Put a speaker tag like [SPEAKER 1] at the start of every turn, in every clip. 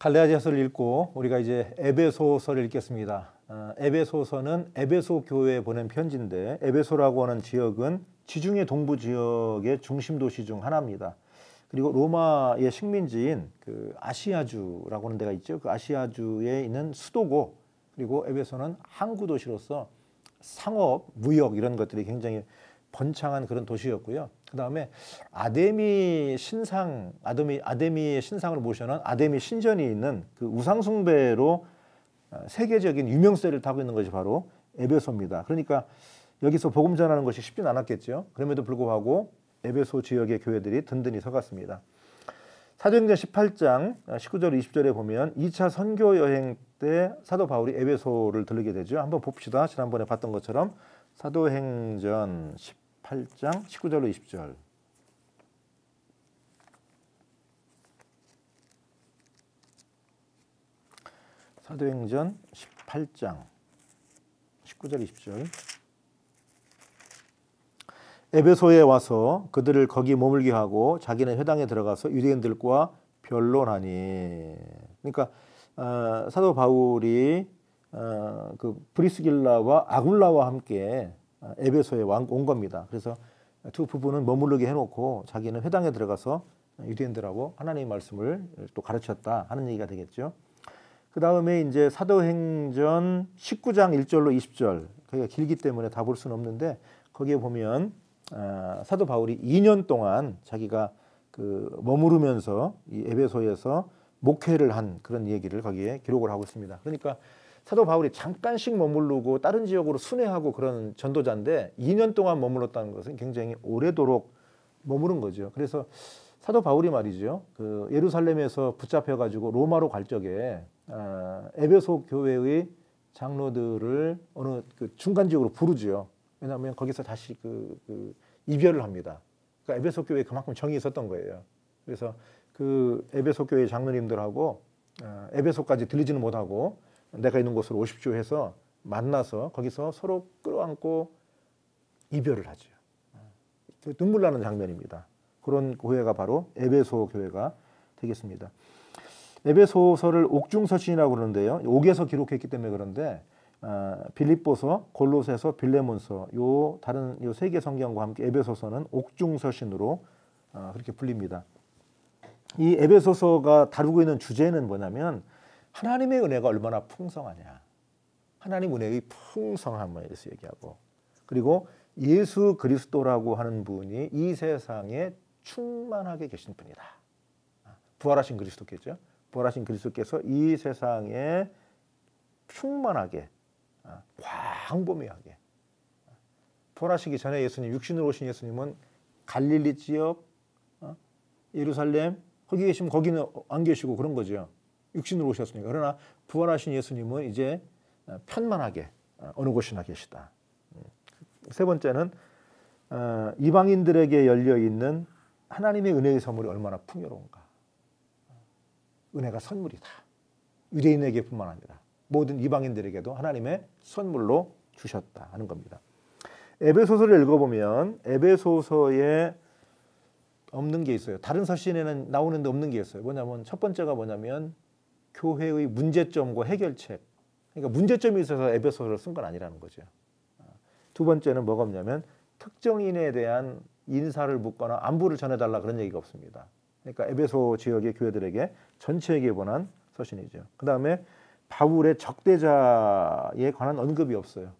[SPEAKER 1] 갈라디아서를 읽고 우리가 이제 에베소서를 읽겠습니다. 에베소서는 에베소 교회에 보낸 편지인데, 에베소라고 하는 지역은 지중해 동부 지역의 중심 도시 중 하나입니다. 그리고 로마의 식민지인 그 아시아주라고 하는 데가 있죠. 그 아시아주에 있는 수도고, 그리고 에베소는 항구 도시로서 상업, 무역 이런 것들이 굉장히 번창한 그런 도시였고요. 그 다음에 아데미의 신상을 모셔놓은 아데미 신전이 있는 그 우상숭배로 세계적인 유명세를 타고 있는 것이 바로 에베소입니다. 그러니까 여기서 복음 전하는 것이 쉽진 않았겠죠. 그럼에도 불구하고 에베소 지역의 교회들이 든든히 서갔습니다. 사도행전 18장 19절 20절에 보면 2차 선교 여행 때 사도 바울이 에베소를 들르게 되죠. 한번 봅시다. 지난번에 봤던 것처럼 사도행전 18장 19절로 20절. 사도행전 18장 19절 20절. 에베소에 와서 그들을 거기 머물게 하고 자기는 회당에 들어가서 유대인들과 변론하니. 그러니까 사도 바울이 그 브리스길라와 아굴라와 함께 에베소에 온 겁니다. 그래서 두 부부는 머무르게 해놓고 자기는 회당에 들어가서 유대인들하고 하나님의 말씀을 또 가르쳤다 하는 얘기가 되겠죠. 그 다음에 이제 사도행전 19장 1절로 20절, 거기가 길기 때문에 다 볼 수는 없는데, 거기에 보면 사도 바울이 2년 동안 자기가 그 머무르면서 이 에베소에서 목회를 한 그런 얘기를 거기에 기록을 하고 있습니다. 그러니까 사도 바울이 잠깐씩 머무르고 다른 지역으로 순회하고 그런 전도자인데 2년 동안 머물렀다는 것은 굉장히 오래도록 머무른 거죠. 그래서 사도 바울이 말이죠, 그 예루살렘에서 붙잡혀가지고 로마로 갈 적에 에베소 교회의 장로들을 어느 그 중간 지역으로 부르죠. 왜냐하면 거기서 다시 그 이별을 합니다. 그러니까 에베소 교회에 그만큼 정이 있었던 거예요. 그래서 그 에베소 교회 장로님들하고 에베소까지 들리지는 못하고 내가 있는 곳으로 오십시오 해서 만나서 거기서 서로 끌어안고 이별을 하죠. 눈물 나는 장면입니다. 그런 교회가 바로 에베소 교회가 되겠습니다. 에베소서를 옥중서신이라고 그러는데요. 옥에서 기록했기 때문에 그런데 빌립보서, 골로새서, 빌레몬서 요 다른 요 세 개 성경과 함께 에베소서는 옥중서신으로 그렇게 불립니다. 이 에베소서가 다루고 있는 주제는 뭐냐면 하나님의 은혜가 얼마나 풍성하냐, 하나님 은혜의 풍성함에 대해서 얘기하고, 그리고 예수 그리스도라고 하는 분이 이 세상에 충만하게 계신 분이다. 부활하신 그리스도께죠. 부활하신 그리스도께서 이 세상에 충만하게, 광범위하게, 부활하시기 전에 예수님, 육신으로 오신 예수님은 갈릴리 지역, 예루살렘, 거기 계시면 거기는 안 계시고 그런 거죠. 육신으로 오셨으니까. 그러나 부활하신 예수님은 이제 편만하게 어느 곳이나 계시다. 세 번째는 이방인들에게 열려있는 하나님의 은혜의 선물이 얼마나 풍요로운가. 은혜가 선물이다. 유대인에게뿐만 아니라 모든 이방인들에게도 하나님의 선물로 주셨다 하는 겁니다. 에베소서를 읽어보면 에베소서에 없는 게 있어요. 다른 서신에는 나오는데 없는 게 있어요. 뭐냐면 첫 번째가 뭐냐면 교회의 문제점과 해결책. 그러니까 문제점이 있어서 에베소서를 쓴 건 아니라는 거죠. 두 번째는 뭐가 없냐면 특정인에 대한 인사를 묻거나 안부를 전해달라 그런 얘기가 없습니다. 그러니까 에베소 지역의 교회들에게 전체에게 관한 서신이죠. 그 다음에 바울의 적대자에 관한 언급이 없어요.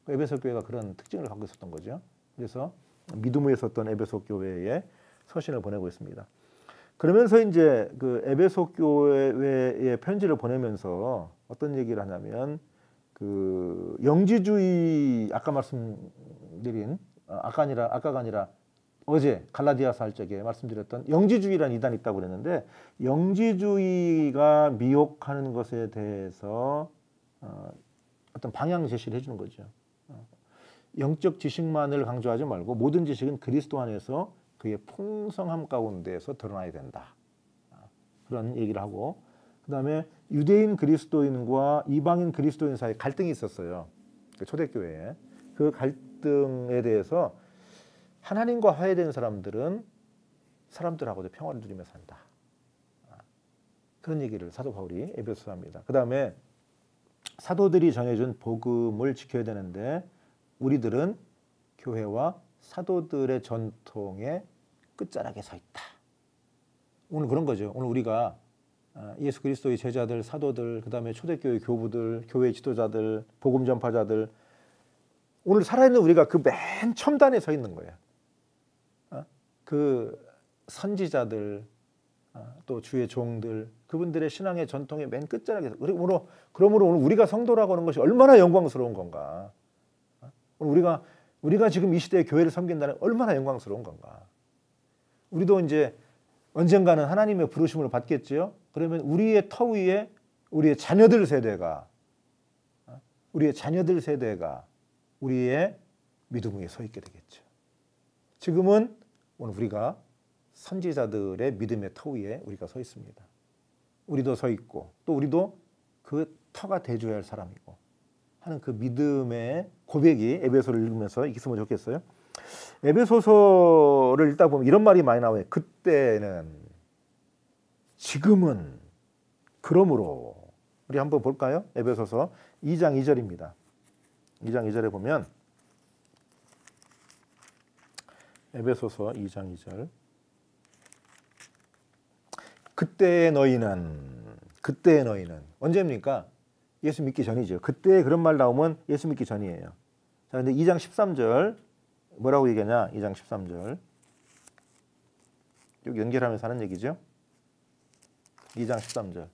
[SPEAKER 1] 에베소 교회가 그런 특징을 갖고 있었던 거죠. 그래서 믿음에 있었던 에베소 교회에 서신을 보내고 있습니다. 그러면서 이제 그 에베소 교회에 편지를 보내면서 어떤 얘기를 하냐면 그 영지주의, 아까 말씀드린 아까가 아니라 어제 갈라디아서 할 적에 말씀드렸던 영지주의라는 이단이 있다고 그랬는데, 영지주의가 미혹하는 것에 대해서 어떤 방향 제시를 해주는 거죠. 영적 지식만을 강조하지 말고 모든 지식은 그리스도 안에서 그의 풍성함 가운데에서 드러나야 된다. 그런 얘기를 하고, 그 다음에 유대인 그리스도인과 이방인 그리스도인 사이에 갈등이 있었어요. 초대교회에. 그 갈등에 대해서 하나님과 화해된 사람들은 사람들하고도 평화를 누리며 산다. 그런 얘기를 사도 바울이 에베소서 합니다. 그 다음에 사도들이 전해준 복음을 지켜야 되는데 우리들은 교회와 사도들의 전통의 끝자락에 서 있다. 오늘 그런 거죠. 오늘 우리가 예수 그리스도의 제자들, 사도들, 그 다음에 초대교회 교부들, 교회 지도자들, 복음 전파자들, 오늘 살아있는 우리가 그 맨 첨단에 서 있는 거예요. 그 선지자들, 또 주의 종들, 그분들의 신앙의 전통의 맨 끝자락에서, 그러므로 오늘 우리가 성도라고 하는 것이 얼마나 영광스러운 건가. 오늘 우리가 지금 이 시대에 교회를 섬긴다는 얼마나 영광스러운 건가. 우리도 이제 언젠가는 하나님의 부르심을 받겠지요. 그러면 우리의 터 위에 우리의 자녀들 세대가 우리의 믿음 위에 서 있게 되겠죠. 지금은 오늘 우리가 선지자들의 믿음의 터 위에 우리가 서 있습니다. 우리도 서 있고 또 우리도 그 터가 돼줘야 할 사람이고 하는 그 믿음의 고백이 에베소를 읽으면서 있으면 좋겠어요. 에베소서를 읽다 보면 이런 말이 많이 나와요. 그때는, 지금은, 그러므로. 우리 한번 볼까요? 에베소서 2장 2절입니다. 2장 2절에 보면 에베소서 2장 2절. 그때의 너희는 언제입니까? 예수 믿기 전이죠. 그때 그런 말 나오면 예수 믿기 전이에요. 자, 근데 2장 13절 뭐라고 얘기하냐? 2장 13절. 쭉 연결하면서 하는 얘기죠. 2장 13절.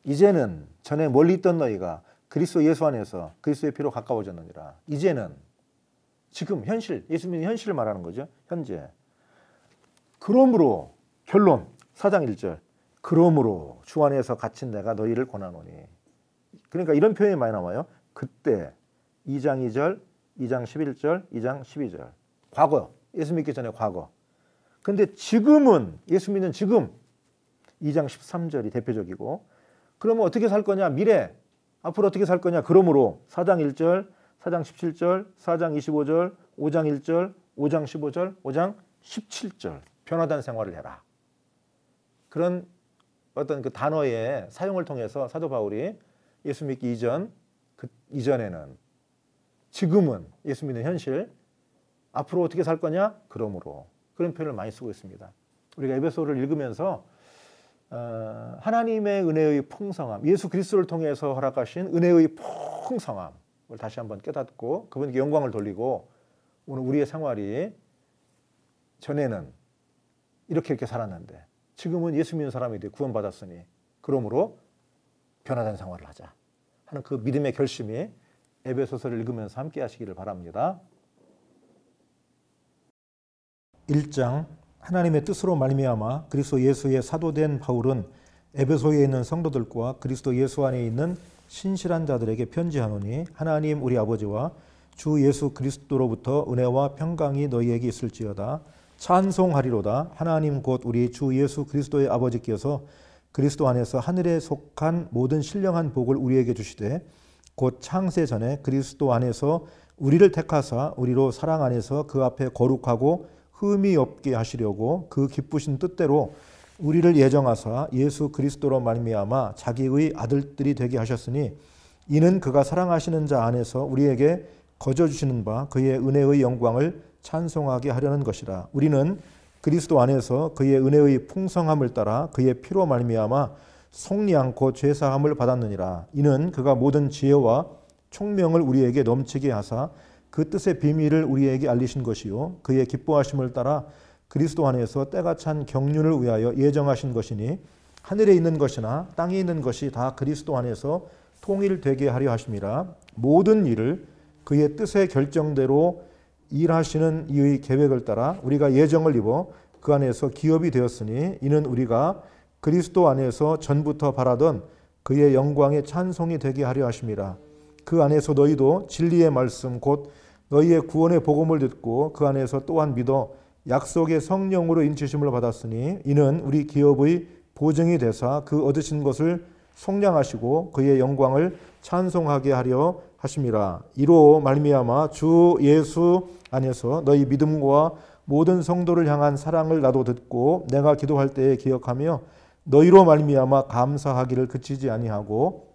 [SPEAKER 1] 이제는 전에 멀리 있던 너희가 그리스도 예수 안에서 그리스도의 피로 가까워졌느니라. 이제는, 지금, 현실, 예수 믿는 현실을 말하는 거죠. 현재. 그러므로, 결론 4장 1절. 그러므로 주 안에서 갇힌 내가 너희를 권하노니. 그러니까 이런 표현이 많이 나와요. 그때 2장 2절, 2장 11절, 2장 12절. 과거, 예수 믿기 전에 과거. 근데 지금은, 예수 믿는 지금 2장 13절이 대표적이고, 그러면 어떻게 살 거냐? 미래, 앞으로 어떻게 살 거냐? 그러므로 4장 1절, 4장 17절, 4장 25절, 5장 1절, 5장 15절, 5장 17절. 변화된 생활을 해라. 그런 어떤 그 단어의 사용을 통해서 사도 바울이 예수 믿기 이전에는, 지금은, 예수 믿는 현실, 앞으로 어떻게 살 거냐? 그러므로. 그런 표현을 많이 쓰고 있습니다. 우리가 에베소를 읽으면서 하나님의 은혜의 풍성함, 예수 그리스도를 통해서 허락하신 은혜의 풍성함을 다시 한번 깨닫고 그분께 영광을 돌리고, 오늘 우리의 생활이 전에는 이렇게 살았는데 지금은 예수 믿는 사람이 돼 구원받았으니 그러므로 변화된 생활을 하자 하는 그 믿음의 결심이 에베소서를 읽으면서 함께 하시기를 바랍니다. 1장 하나님의 뜻으로 말미암아 그리스도 예수의 사도된 바울은 에베소에 있는 성도들과 그리스도 예수 안에 있는 신실한 자들에게 편지하노니 하나님 우리 아버지와 주 예수 그리스도로부터 은혜와 평강이 너희에게 있을지어다. 찬송하리로다. 하나님 곧 우리 주 예수 그리스도의 아버지께서 그리스도 안에서 하늘에 속한 모든 신령한 복을 우리에게 주시되 곧 창세 전에 그리스도 안에서 우리를 택하사 우리로 사랑 안에서 그 앞에 거룩하고 흠이 없게 하시려고 그 기쁘신 뜻대로 우리를 예정하사 예수 그리스도로 말미암아 자기의 아들들이 되게 하셨으니 이는 그가 사랑하시는 자 안에서 우리에게 거저 주시는 바 그의 은혜의 영광을 찬송하게 하려는 것이라. 우리는 그리스도 안에서 그의 은혜의 풍성함을 따라 그의 피로 말미암아 속리 않고 죄사함을 받았느니라. 이는 그가 모든 지혜와 총명을 우리에게 넘치게 하사 그 뜻의 비밀을 우리에게 알리신 것이요 그의 기뻐하심을 따라 그리스도 안에서 때가 찬 경륜을 위하여 예정하신 것이니 하늘에 있는 것이나 땅에 있는 것이 다 그리스도 안에서 통일되게 하려 하심이라. 모든 일을 그의 뜻의 결정대로 일하시는 이의 계획을 따라 우리가 예정을 입어 그 안에서 기업이 되었으니 이는 우리가 그리스도 안에서 전부터 바라던 그의 영광의 찬송이 되게 하려 하심이라. 그 안에서 너희도 진리의 말씀 곧 너희의 구원의 복음을 듣고 그 안에서 또한 믿어 약속의 성령으로 인치심을 받았으니 이는 우리 기업의 보증이 되사 그 얻으신 것을 속량하시고 그의 영광을 찬송하게 하려 하심이라. 이로 말미암아 주 예수 안에서 너희 믿음과 모든 성도를 향한 사랑을 나도 듣고 내가 기도할 때에 기억하며 너희로 말미암아 감사하기를 그치지 아니하고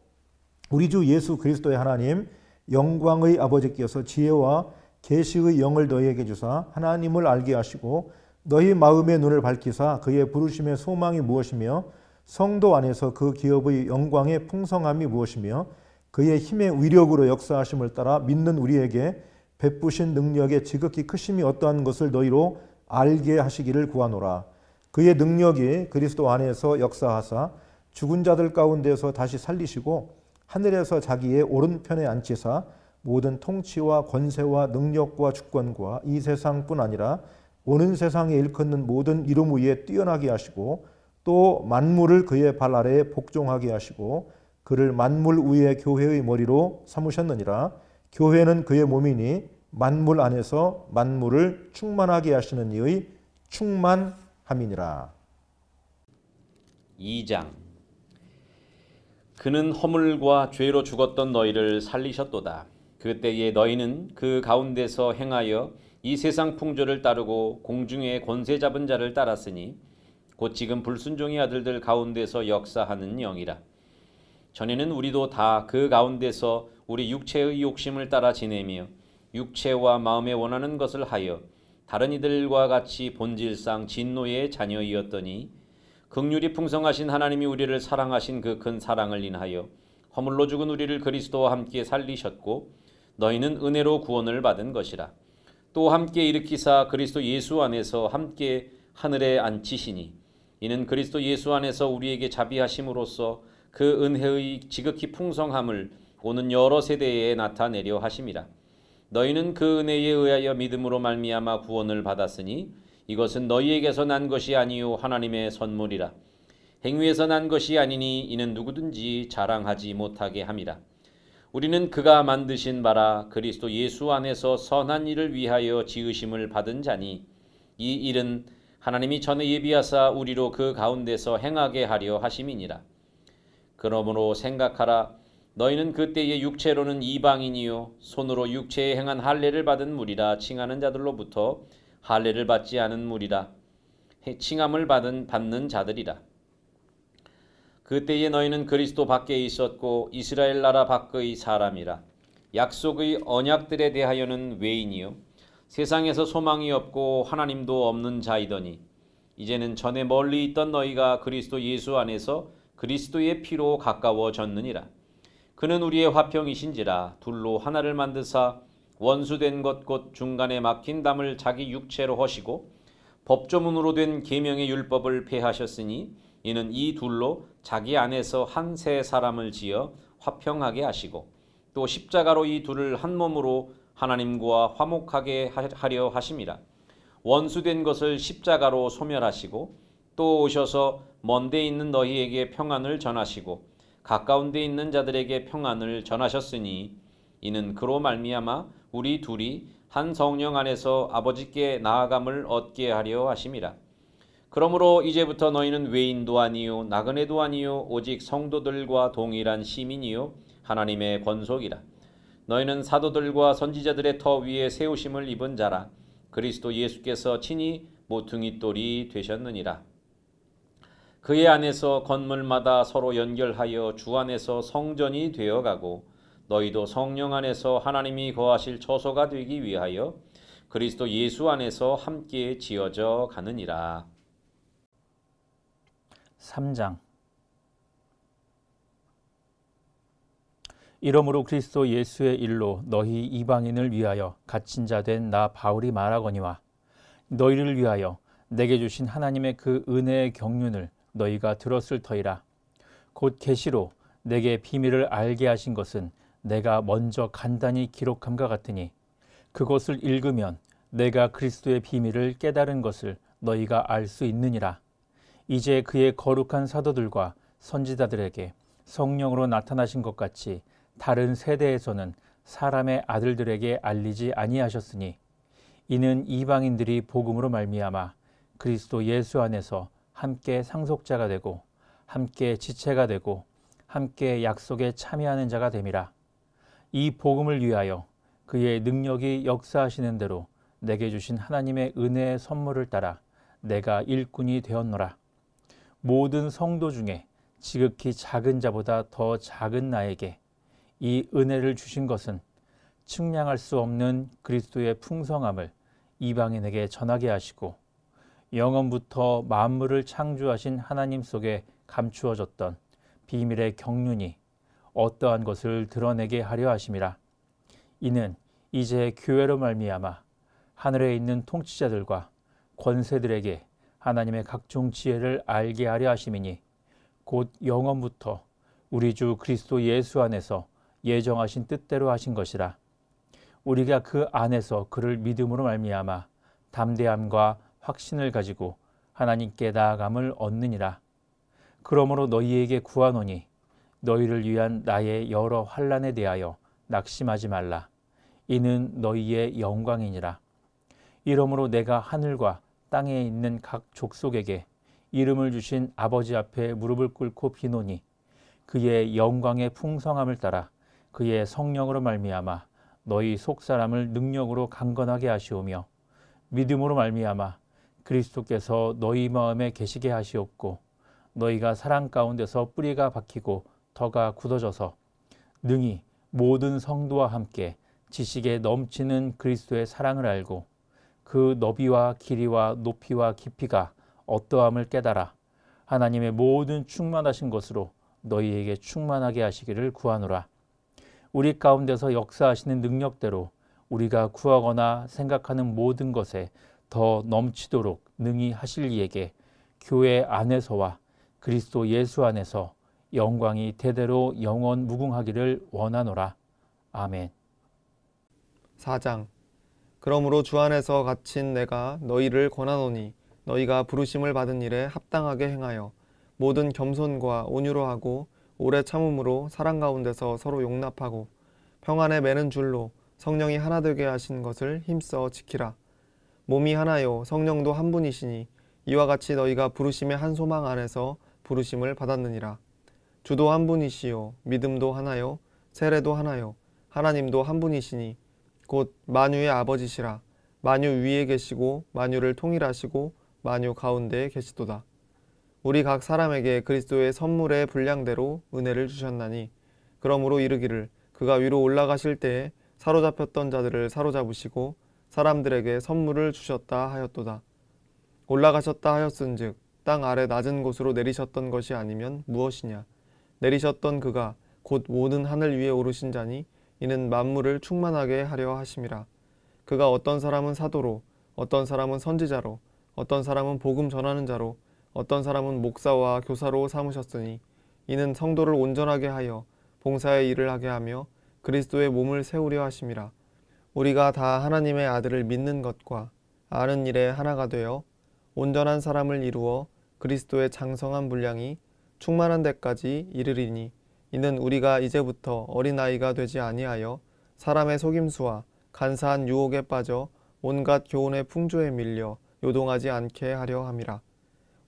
[SPEAKER 1] 우리 주 예수 그리스도의 하나님 영광의 아버지께서 지혜와 계시의 영을 너희에게 주사 하나님을 알게 하시고 너희 마음의 눈을 밝히사 그의 부르심의 소망이 무엇이며 성도 안에서 그 기업의 영광의 풍성함이 무엇이며 그의 힘의 위력으로 역사하심을 따라 믿는 우리에게 베푸신 능력의 지극히 크심이 어떠한 것을 너희로 알게 하시기를 구하노라. 그의 능력이 그리스도 안에서 역사하사 죽은 자들 가운데서 다시 살리시고 하늘에서 자기의 오른편에 앉히사 모든 통치와 권세와 능력과 주권과 이 세상뿐 아니라 오는 세상에 일컫는 모든 이름 위에 뛰어나게 하시고 또 만물을 그의 발 아래에 복종하게 하시고 그를 만물 위의 교회의 머리로 삼으셨느니라. 교회는 그의 몸이니 만물 안에서 만물을 충만하게 하시는 이의 충만함이니라.
[SPEAKER 2] 2장. 그는 허물과 죄로 죽었던 너희를 살리셨도다. 그때에 너희는 그 가운데서 행하여 이 세상 풍조를 따르고 공중의 권세 잡은 자를 따랐으니 곧 지금 불순종의 아들들 가운데서 역사하는 영이라. 전에는 우리도 다 그 가운데서 우리 육체의 욕심을 따라 지내며 육체와 마음에 원하는 것을 하여 다른 이들과 같이 본질상 진노의 자녀이었더니 긍휼이 풍성하신 하나님이 우리를 사랑하신 그 큰 사랑을 인하여 허물로 죽은 우리를 그리스도와 함께 살리셨고 너희는 은혜로 구원을 받은 것이라. 또 함께 일으키사 그리스도 예수 안에서 함께 하늘에 앉히시니 이는 그리스도 예수 안에서 우리에게 자비하심으로써 그 은혜의 지극히 풍성함을 오는 여러 세대에 나타내려 하심이라. 너희는 그 은혜에 의하여 믿음으로 말미암아 구원을 받았으니 이것은 너희에게서 난 것이 아니요 하나님의 선물이라. 행위에서 난 것이 아니니 이는 누구든지 자랑하지 못하게 함이라. 우리는 그가 만드신 바라 그리스도 예수 안에서 선한 일을 위하여 지으심을 받은 자니 이 일은 하나님이 전에 예비하사 우리로 그 가운데서 행하게 하려 하심이니라. 그러므로 생각하라. 너희는 그때의 육체로는 이방인이요 손으로 육체에 행한 할례를 받은 무리라 칭하는 자들로부터 할례를 받지 않은 무리라 칭함을 받는 자들이라. 그때에 너희는 그리스도 밖에 있었고 이스라엘 나라 밖의 사람이라. 약속의 언약들에 대하여는 외인이요 세상에서 소망이 없고 하나님도 없는 자이더니 이제는 전에 멀리 있던 너희가 그리스도 예수 안에서 그리스도의 피로 가까워졌느니라. 그는 우리의 화평이신지라 둘로 하나를 만드사 원수된 것 곧 중간에 막힌 담을 자기 육체로 허시고 법조문으로 된 계명의 율법을 폐하셨으니 이는 이 둘로 자기 안에서 한 새 사람을 지어 화평하게 하시고 또 십자가로 이 둘을 한 몸으로 하나님과 화목하게 하려 하심이라. 원수된 것을 십자가로 소멸하시고 또 오셔서 먼 데 있는 너희에게 평안을 전하시고 가까운 데 있는 자들에게 평안을 전하셨으니 이는 그로 말미암아 우리 둘이 한 성령 안에서 아버지께 나아감을 얻게 하려 하심이라. 그러므로 이제부터 너희는 외인도 아니요 나그네도 아니요 오직 성도들과 동일한 시민이요 하나님의 권속이라. 너희는 사도들과 선지자들의 터 위에 세우심을 입은 자라. 그리스도 예수께서 친히 모퉁이 돌이 되셨느니라. 그의 안에서 건물마다 서로 연결하여 주 안에서 성전이 되어가고 너희도 성령 안에서 하나님이 거하실 처소가 되기 위하여 그리스도 예수 안에서 함께 지어져 가느니라.
[SPEAKER 3] 3장. 이러므로 그리스도 예수의 일로 너희 이방인을 위하여 갇힌 자 된 나 바울이 말하거니와 너희를 위하여 내게 주신 하나님의 그 은혜의 경륜을 너희가 들었을 터이라. 곧 계시로 내게 비밀을 알게 하신 것은 내가 먼저 간단히 기록함과 같으니 그것을 읽으면 내가 그리스도의 비밀을 깨달은 것을 너희가 알 수 있느니라. 이제 그의 거룩한 사도들과 선지자들에게 성령으로 나타나신 것 같이 다른 세대에서는 사람의 아들들에게 알리지 아니하셨으니 이는 이방인들이 복음으로 말미암아 그리스도 예수 안에서 함께 상속자가 되고 함께 지체가 되고 함께 약속에 참여하는 자가 됨이라. 이 복음을 위하여 그의 능력이 역사하시는 대로 내게 주신 하나님의 은혜의 선물을 따라 내가 일꾼이 되었노라. 모든 성도 중에 지극히 작은 자보다 더 작은 나에게 이 은혜를 주신 것은 측량할 수 없는 그리스도의 풍성함을 이방인에게 전하게 하시고 영원부터 만물을 창조하신 하나님 속에 감추어졌던 비밀의 경륜이 어떠한 것을 드러내게 하려 하심이라. 이는 이제 교회로 말미암아 하늘에 있는 통치자들과 권세들에게 하나님의 각종 지혜를 알게 하려 하심이니 곧 영원부터 우리 주 그리스도 예수 안에서 예정하신 뜻대로 하신 것이라. 우리가 그 안에서 그를 믿음으로 말미암아 담대함과 확신을 가지고 하나님께 나아감을 얻느니라. 그러므로 너희에게 구하노니 너희를 위한 나의 여러 환난에 대하여 낙심하지 말라. 이는 너희의 영광이니라. 이러므로 내가 하늘과 땅에 있는 각 족속에게 이름을 주신 아버지 앞에 무릎을 꿇고 비노니 그의 영광의 풍성함을 따라 그의 성령으로 말미암아 너희 속사람을 능력으로 강건하게 하시오며 믿음으로 말미암아 그리스도께서 너희 마음에 계시게 하시옵고 너희가 사랑 가운데서 뿌리가 박히고 터가 굳어져서 능히 모든 성도와 함께 지식에 넘치는 그리스도의 사랑을 알고 그 너비와 길이와 높이와 깊이가 어떠함을 깨달아 하나님의 모든 충만하신 것으로 너희에게 충만하게 하시기를 구하노라. 우리 가운데서 역사하시는 능력대로 우리가 구하거나 생각하는 모든 것에 더 넘치도록 능히 하실 이에게 교회 안에서와 그리스도 예수 안에서 영광이 대대로 영원 무궁하기를 원하노라. 아멘.
[SPEAKER 4] 4장. 그러므로 주 안에서 갇힌 내가 너희를 권하노니 너희가 부르심을 받은 일에 합당하게 행하여 모든 겸손과 온유로 하고 오래 참음으로 사랑 가운데서 서로 용납하고 평안에 매는 줄로 성령이 하나 되게 하신 것을 힘써 지키라. 몸이 하나요 성령도 한 분이시니 이와 같이 너희가 부르심의 한 소망 안에서 부르심을 받았느니라. 주도 한 분이시요 믿음도 하나요 세례도 하나요 하나님도 한 분이시니 곧 만유의 아버지시라. 만유 위에 계시고 만유를 통일하시고 만유 가운데에 계시도다. 우리 각 사람에게 그리스도의 선물의 분량대로 은혜를 주셨나니 그러므로 이르기를 그가 위로 올라가실 때에 사로잡혔던 자들을 사로잡으시고 사람들에게 선물을 주셨다 하였도다. 올라가셨다 하였은즉 땅 아래 낮은 곳으로 내리셨던 것이 아니면 무엇이냐. 내리셨던 그가 곧 모든 하늘 위에 오르신 자니 이는 만물을 충만하게 하려 하심이라. 그가 어떤 사람은 사도로 어떤 사람은 선지자로 어떤 사람은 복음 전하는 자로 어떤 사람은 목사와 교사로 삼으셨으니 이는 성도를 온전하게 하여 봉사의 일을 하게 하며 그리스도의 몸을 세우려 하심이라. 우리가 다 하나님의 아들을 믿는 것과 아는 일에 하나가 되어 온전한 사람을 이루어 그리스도의 장성한 분량이 충만한 데까지 이르리니 이는 우리가 이제부터 어린아이가 되지 아니하여 사람의 속임수와 간사한 유혹에 빠져 온갖 교훈의 풍조에 밀려 요동하지 않게 하려 함이라.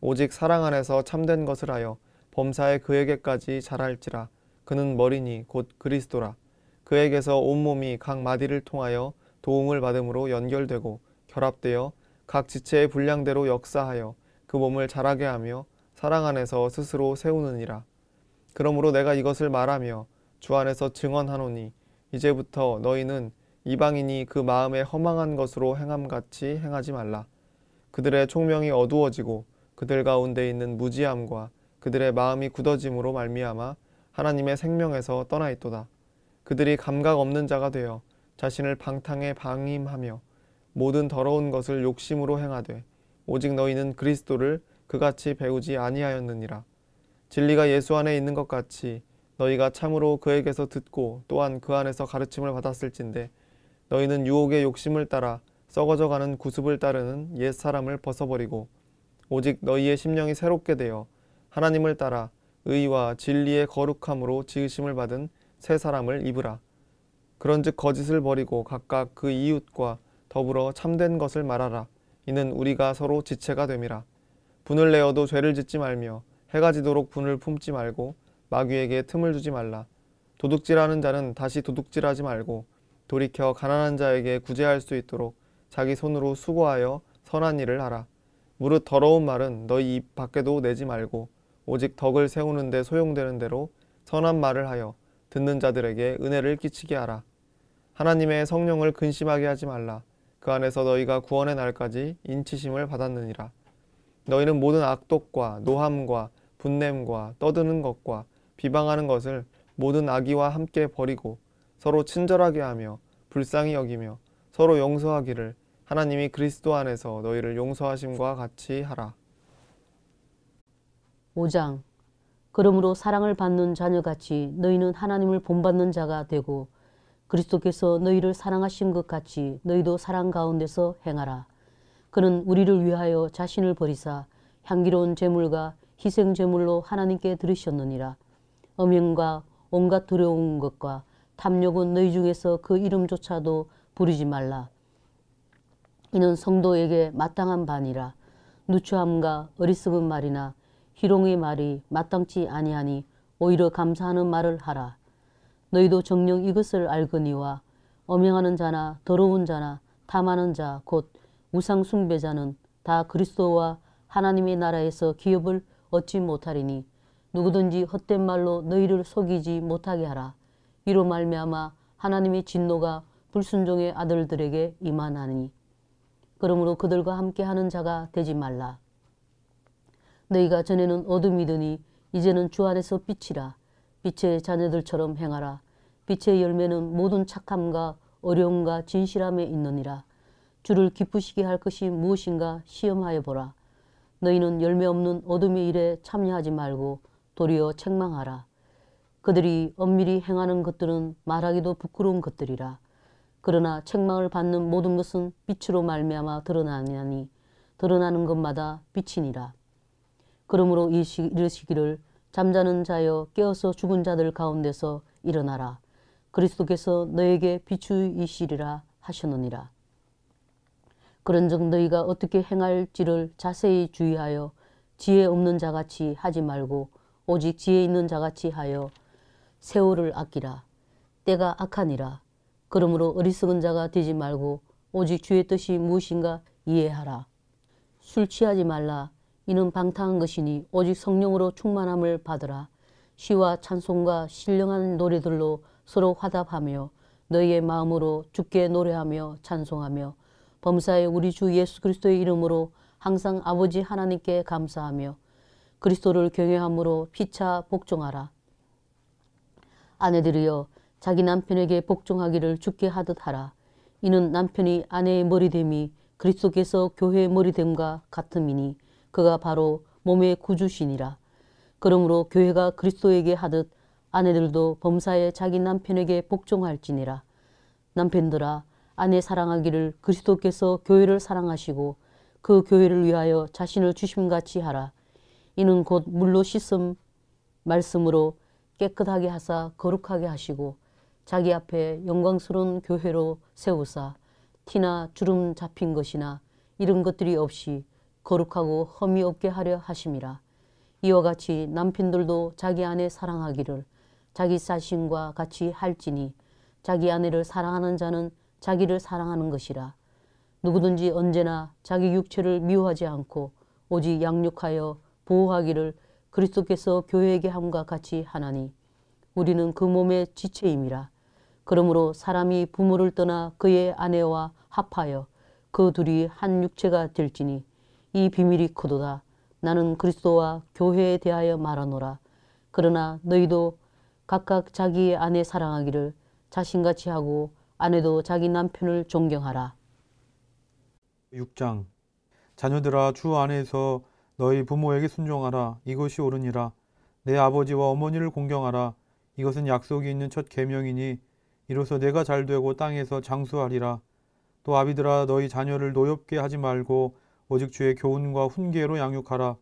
[SPEAKER 4] 오직 사랑 안에서 참된 것을 하여 범사에 그에게까지 자랄지라. 그는 머리니 곧 그리스도라. 그에게서 온몸이 각 마디를 통하여 도움을 받음으로 연결되고 결합되어 각 지체의 분량대로 역사하여 그 몸을 자라게 하며 사랑 안에서 스스로 세우느니라. 그러므로 내가 이것을 말하며 주 안에서 증언하노니 이제부터 너희는 이방인이 그 마음에 허망한 것으로 행함같이 행하지 말라. 그들의 총명이 어두워지고 그들 가운데 있는 무지함과 그들의 마음이 굳어짐으로 말미암아 하나님의 생명에서 떠나 있도다. 그들이 감각 없는 자가 되어 자신을 방탕에 방임하며 모든 더러운 것을 욕심으로 행하되 오직 너희는 그리스도를 그같이 배우지 아니하였느니라. 진리가 예수 안에 있는 것 같이 너희가 참으로 그에게서 듣고 또한 그 안에서 가르침을 받았을진데 너희는 유혹의 욕심을 따라 썩어져가는 구습을 따르는 옛 사람을 벗어버리고 오직 너희의 심령이 새롭게 되어 하나님을 따라 의와 진리의 거룩함으로 지으심을 받은 새 사람을 입으라. 그런즉 거짓을 버리고 각각 그 이웃과 더불어 참된 것을 말하라. 이는 우리가 서로 지체가 됨이라. 분을 내어도 죄를 짓지 말며 해가 지도록 분을 품지 말고 마귀에게 틈을 주지 말라. 도둑질하는 자는 다시 도둑질하지 말고 돌이켜 가난한 자에게 구제할 수 있도록 자기 손으로 수고하여 선한 일을 하라. 무릇 더러운 말은 너희 입 밖에도 내지 말고 오직 덕을 세우는 데 소용되는 대로 선한 말을 하여 듣는 자들에게 은혜를 끼치게 하라. 하나님의 성령을 근심하게 하지 말라. 그 안에서 너희가 구원의 날까지 인치심을 받았느니라. 너희는 모든 악독과 노함과 분냄과 떠드는 것과 비방하는 것을 모든 악의와 함께 버리고 서로 친절하게 하며 불쌍히 여기며 서로 용서하기를 하나님이 그리스도 안에서 너희를 용서하심과 같이 하라.
[SPEAKER 5] 5장. 그러므로 사랑을 받는 자녀같이 너희는 하나님을 본받는 자가 되고 그리스도께서 너희를 사랑하신 것 같이 너희도 사랑 가운데서 행하라. 그는 우리를 위하여 자신을 버리사 향기로운 제물과 희생 제물로 하나님께 드리셨느니라. 음행과 온갖 두려운 것과 탐욕은 너희 중에서 그 이름조차도 부르지 말라. 이는 성도에게 마땅한 반이라. 누추함과 어리석은 말이나 희롱의 말이 마땅치 아니하니 오히려 감사하는 말을 하라. 너희도 정녕 이것을 알거니와 엄행하는 자나 더러운 자나 탐하는 자 곧 우상 숭배자는 다 그리스도와 하나님의 나라에서 기업을 얻지 못하리니 누구든지 헛된 말로 너희를 속이지 못하게 하라. 이로 말미암아 하나님의 진노가 불순종의 아들들에게 임하나니 그러므로 그들과 함께하는 자가 되지 말라. 너희가 전에는 어둠이더니 이제는 주 안에서 빛이라. 빛의 자녀들처럼 행하라. 빛의 열매는 모든 착함과 어려움과 진실함에 있느니라. 주를 기쁘시게 할 것이 무엇인가 시험하여 보라. 너희는 열매 없는 어둠의 일에 참여하지 말고 도리어 책망하라. 그들이 엄밀히 행하는 것들은 말하기도 부끄러운 것들이라. 그러나 책망을 받는 모든 것은 빛으로 말미암아 드러나니 드러나는 것마다 빛이니라. 그러므로 이르시기를 잠자는 자여 깨어서 죽은 자들 가운데서 일어나라. 그리스도께서 너에게 비추이시리라 하셨느니라. 그런즉 너희가 어떻게 행할지를 자세히 주의하여 지혜 없는 자같이 하지 말고 오직 지혜 있는 자같이 하여 세월을 아끼라. 때가 악하니라. 그러므로 어리석은 자가 되지 말고 오직 주의 뜻이 무엇인가 이해하라. 술 취하지 말라. 이는 방탕한 것이니 오직 성령으로 충만함을 받으라. 시와 찬송과 신령한 노래들로 서로 화답하며 너희의 마음으로 주께 노래하며 찬송하며 범사에 우리 주 예수 그리스도의 이름으로 항상 아버지 하나님께 감사하며 그리스도를 경외함으로 피차 복종하라. 아내들이여 자기 남편에게 복종하기를 주께 하듯 하라. 이는 남편이 아내의 머리됨이 그리스도께서 교회의 머리됨과 같음이니 그가 바로 몸의 구주시니라. 그러므로 교회가 그리스도에게 하듯 아내들도 범사에 자기 남편에게 복종할지니라. 남편들아 아내 사랑하기를 그리스도께서 교회를 사랑하시고 그 교회를 위하여 자신을 주심같이 하라. 이는 곧 물로 씻음 말씀으로 깨끗하게 하사 거룩하게 하시고 자기 앞에 영광스러운 교회로 세우사 티나 주름 잡힌 것이나 이런 것들이 없이 거룩하고 흠이 없게 하려 하심이라. 이와 같이 남편들도 자기 아내 사랑하기를 자기 자신과 같이 할지니 자기 아내를 사랑하는 자는 자기를 사랑하는 것이라. 누구든지 언제나 자기 육체를 미워하지 않고 오직 양육하여 보호하기를 그리스도께서 교회에게 함과 같이 하나니 우리는 그 몸의 지체임이라. 그러므로 사람이 부모를 떠나 그의 아내와 합하여 그 둘이 한 육체가 될지니 이 비밀이 크도다. 나는 그리스도와 교회에 대하여 말하노라. 그러나 너희도 각각 자기의 아내 사랑하기를 자신같이 하고 아내도 자기 남편을 존경하라.
[SPEAKER 6] 6장. 자녀들아 주 안에서 너희 부모에게 순종하라. 이것이 옳으니라. 내 아버지와 어머니를 공경하라. 이것은 약속이 있는 첫 계명이니 이로써 내가 잘되고 땅에서 장수하리라. 또 아비들아 너희 자녀를 노엽게 하지 말고 오직 주의 교훈과 훈계로 양육하라.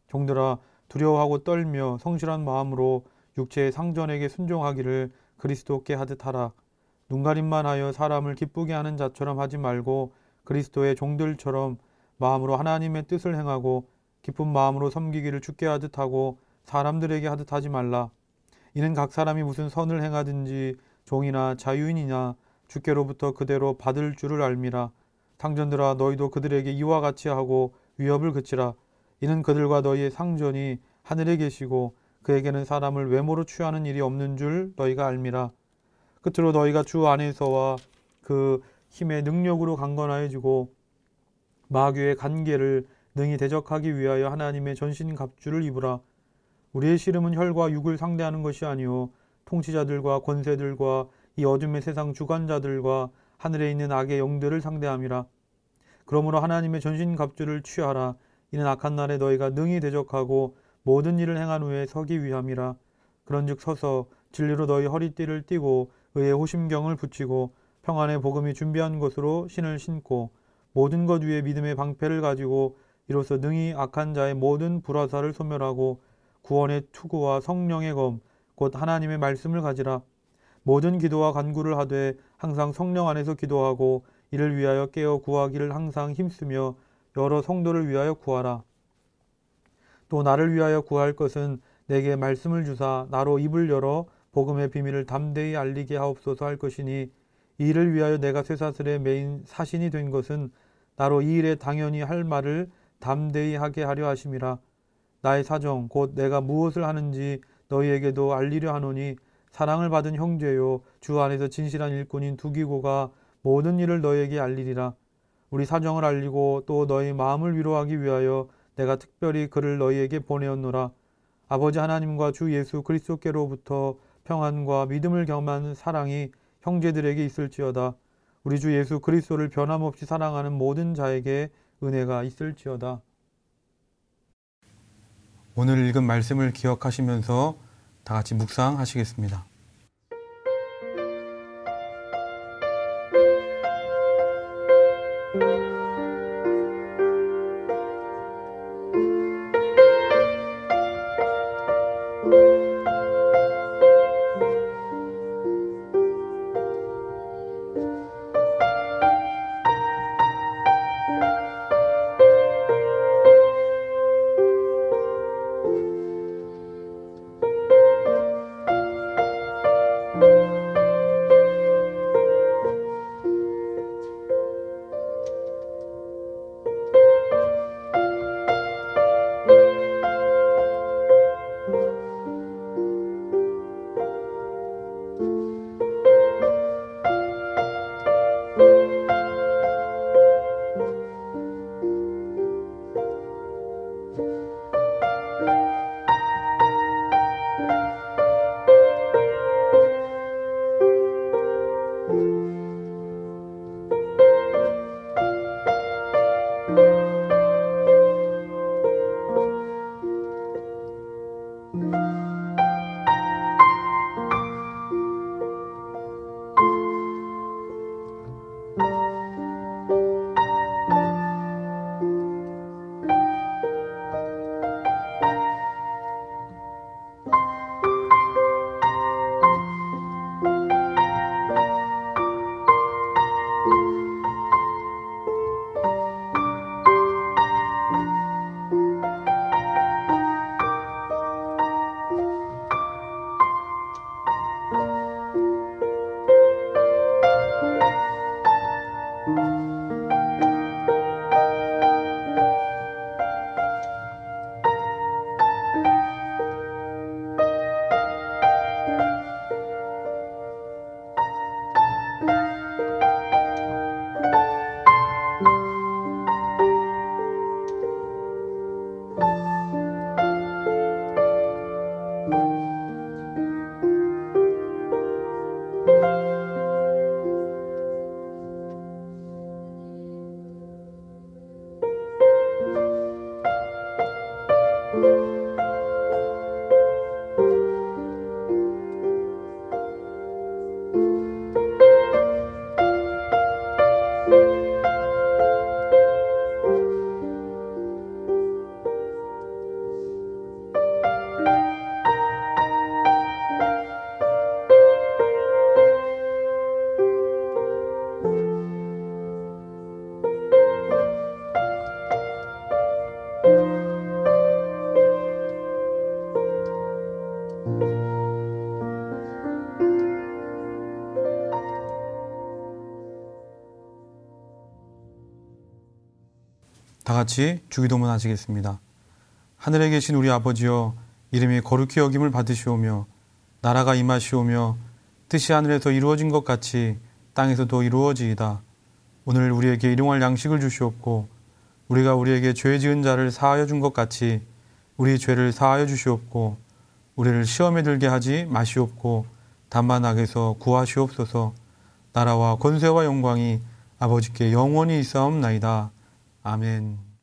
[SPEAKER 6] 종들아 두려워하고 떨며 성실한 마음으로 육체의 상전에게 순종하기를 그리스도께 하듯 하라. 눈가림만 하여 사람을 기쁘게 하는 자처럼 하지 말고 그리스도의 종들처럼 마음으로 하나님의 뜻을 행하고 기쁜 마음으로 섬기기를 주께 하듯 하고 사람들에게 하듯 하지 말라. 이는 각 사람이 무슨 선을 행하든지 종이나 자유인이나 주께로부터 그대로 받을 줄을 알미라. 상전들아 너희도 그들에게 이와 같이 하고 위협을 그치라. 이는 그들과 너희의 상전이 하늘에 계시고 그에게는 사람을 외모로 취하는 일이 없는 줄 너희가 알미라. 끝으로 너희가 주 안에서와 그 힘의 능력으로 강건하여지고 마귀의 간계를 능히 대적하기 위하여 하나님의 전신갑주를 입으라. 우리의 씨름은 혈과 육을 상대하는 것이 아니요 통치자들과 권세들과 이 어둠의 세상 주관자들과 하늘에 있는 악의 영들을 상대함이라. 그러므로 하나님의 전신갑주를 취하라. 이는 악한 날에 너희가 능히 대적하고 모든 일을 행한 후에 서기 위함이라. 그런즉 서서 진리로 너희 허리띠를 띠고 의의 호심경을 붙이고 평안의 복음이 준비한 것으로 신을 신고 모든 것 위에 믿음의 방패를 가지고 이로써 능히 악한 자의 모든 불화살을 소멸하고 구원의 투구와 성령의 검 곧 하나님의 말씀을 가지라. 모든 기도와 간구를 하되 항상 성령 안에서 기도하고 이를 위하여 깨어 구하기를 항상 힘쓰며 여러 성도를 위하여 구하라. 또 나를 위하여 구할 것은 내게 말씀을 주사 나로 입을 열어 복음의 비밀을 담대히 알리게 하옵소서 할 것이니 이 일을 위하여 내가 쇠사슬에 매인 사신이 된 것은 나로 이 일에 당연히 할 말을 담대히 하게 하려 하심이라. 나의 사정 곧 내가 무엇을 하는지 너희에게도 알리려 하노니 사랑을 받은 형제요 주 안에서 진실한 일꾼인 두기고가 모든 일을 너희에게 알리리라. 우리 사정을 알리고 또 너희 마음을 위로하기 위하여 내가 특별히 그를 너희에게 보내었노라. 아버지 하나님과 주 예수 그리스도께로부터 평안과 믿음을 겸한 사랑이 형제들에게 있을지어다. 우리 주 예수 그리스도를 변함없이 사랑하는 모든 자에게 은혜가 있을지어다.
[SPEAKER 7] 오늘 읽은 말씀을 기억하시면서 다 같이 묵상하시겠습니다. 다 같이 주기도문 하시겠습니다. 하늘에 계신 우리 아버지여, 이름이 거룩히 여김을 받으시오며 나라가 임하시오며 뜻이 하늘에서 이루어진 것 같이 땅에서도 이루어지이다. 오늘 우리에게 일용할 양식을 주시옵고 우리가 우리에게 죄 지은 자를 사하여 준 것 같이 우리 죄를 사하여 주시옵고 우리를 시험에 들게 하지 마시옵고 다만 악에서 구하시옵소서. 나라와 권세와 영광이 아버지께 영원히 있사옵나이다. 아멘.